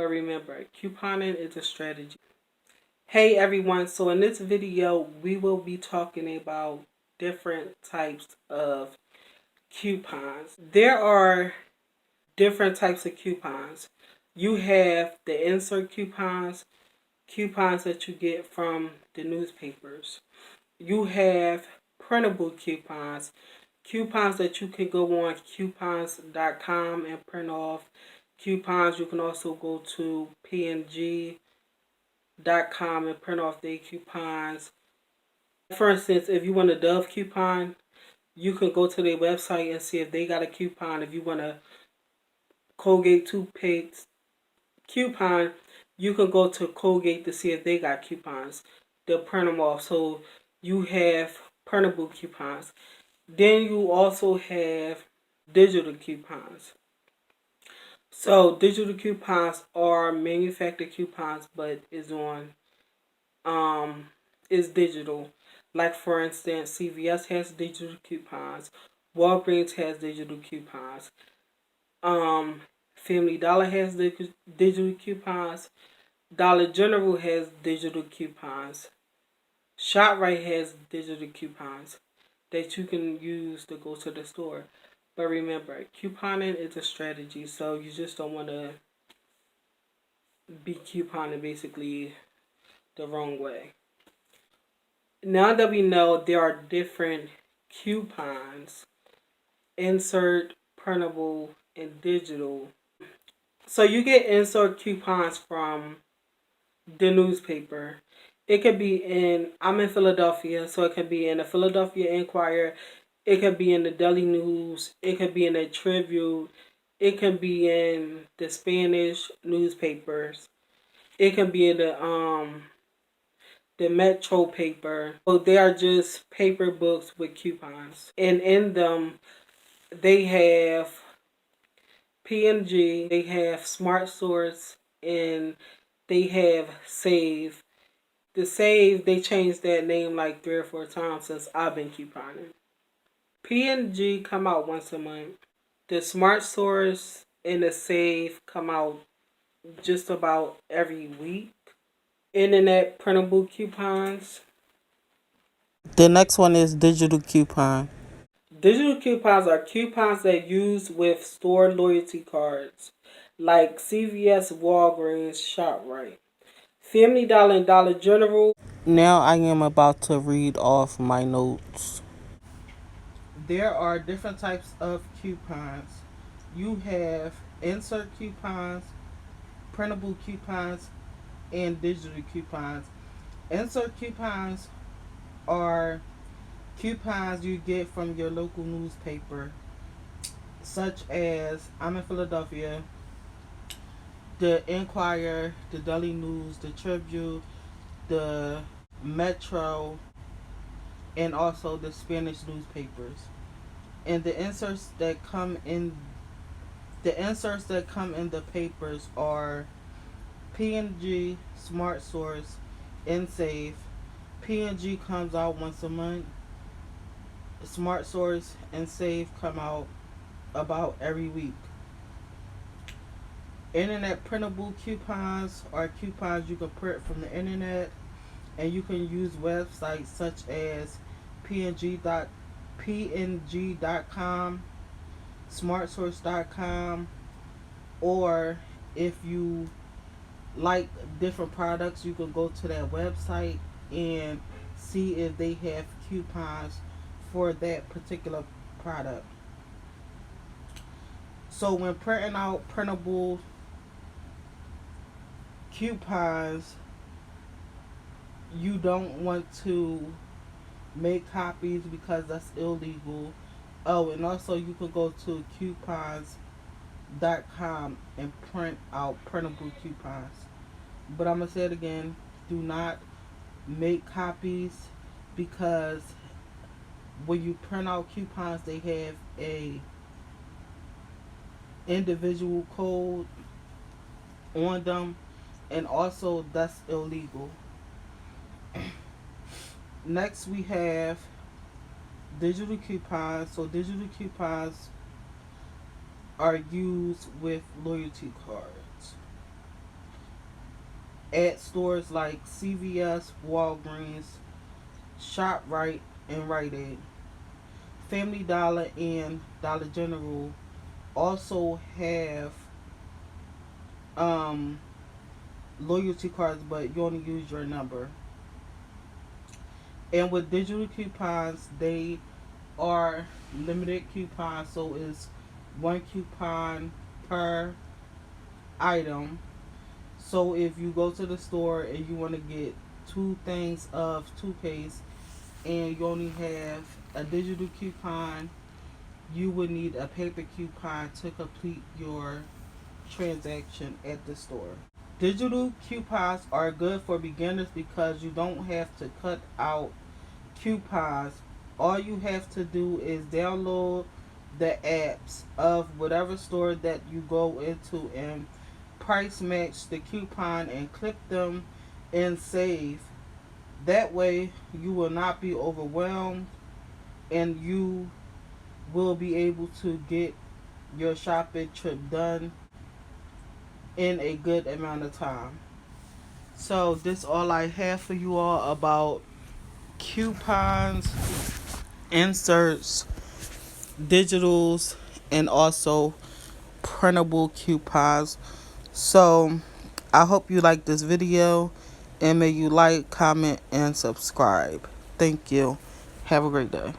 But remember, couponing is a strategy. Hey everyone, so in this video we will be talking about different types of coupons. There are different types of coupons. You have the insert coupons, coupons that you get from the newspapers. You have printable coupons, coupons that you can go on coupons.com and print off coupons. You can also go to PNG.com and print off their coupons. For instance, if you want a Dove coupon, you can go to their website and see if they got a coupon. If you want a Colgate toothpaste coupon, you can go to Colgate to see if they got coupons. They'll print them off. So you have printable coupons. Then you also have digital coupons. So digital coupons are manufactured coupons, but is digital. Like for instance, CVS has digital coupons, Walgreens has digital coupons, Family Dollar has digital coupons, Dollar General has digital coupons, ShopRite has digital coupons that you can use to go to the store. But remember, couponing is a strategy, so you just don't want to be couponing basically the wrong way. Now that we know there are different coupons, insert, printable, and digital. So you get insert coupons from the newspaper. It could be I'm in Philadelphia, so it could be in the Philadelphia Inquirer. It could be in the Daily News. It could be in the Tribune. It can be in the Spanish newspapers. It can be in the Metro paper. So they are just paper books with coupons. And in them, they have PNG, they have Smart Source, and they have Save. The Save, they changed that name like 3 or 4 times since I've been couponing. PNG come out once a month. The Smart Source and the Save come out just about every week. Internet printable coupons. The next one is digital coupon. Digital coupons are coupons that use with store loyalty cards like CVS, Walgreens, ShopRite, Family Dollar, and Dollar General. Now I am about to read off my notes. There are different types of coupons. You have insert coupons, printable coupons, and digital coupons. Insert coupons are coupons you get from your local newspaper, such as I'm in Philadelphia, the Inquirer, the Daily News, the Tribune, the Metro, and also the Spanish newspapers. And the inserts that come in the papers are PNG, Smart Source, and Save. PNG comes out once a month. Smart Source and Save come out about every week. Internet printable coupons are coupons you can print from the internet, and you can use websites such as png.com, smartsource.com, or if you like different products, you can go to that website and see if they have coupons for that particular product. So when printing out printable coupons, you don't want to make copies because that's illegal. Oh, and also you can go to coupons.com and print out printable coupons. But I'm going to say it again, do not make copies, because when you print out coupons, they have a individual code on them, and also that's illegal. Next we have digital coupons. So digital coupons are used with loyalty cards. at stores like CVS, Walgreens, ShopRite, and Rite Aid. Family Dollar and Dollar General also have um, loyalty cards, but you only use your number. And with digital coupons, they are limited coupons, so it's one coupon per item. So if you go to the store and you want to get two things of toothpaste and you only have a digital coupon, you would need a paper coupon to complete your transaction at the store. Digital coupons are good for beginners because you don't have to cut out coupons. All you have to do is download the apps of whatever store that you go into and price match the coupon and click them and save. That way you will not be overwhelmed and you will be able to get your shopping trip done in a good amount of time. So this all I have for you all about coupons, inserts, digitals, and also printable coupons. So I hope you like this video and may you like, comment, and subscribe. Thank you. Have a great day.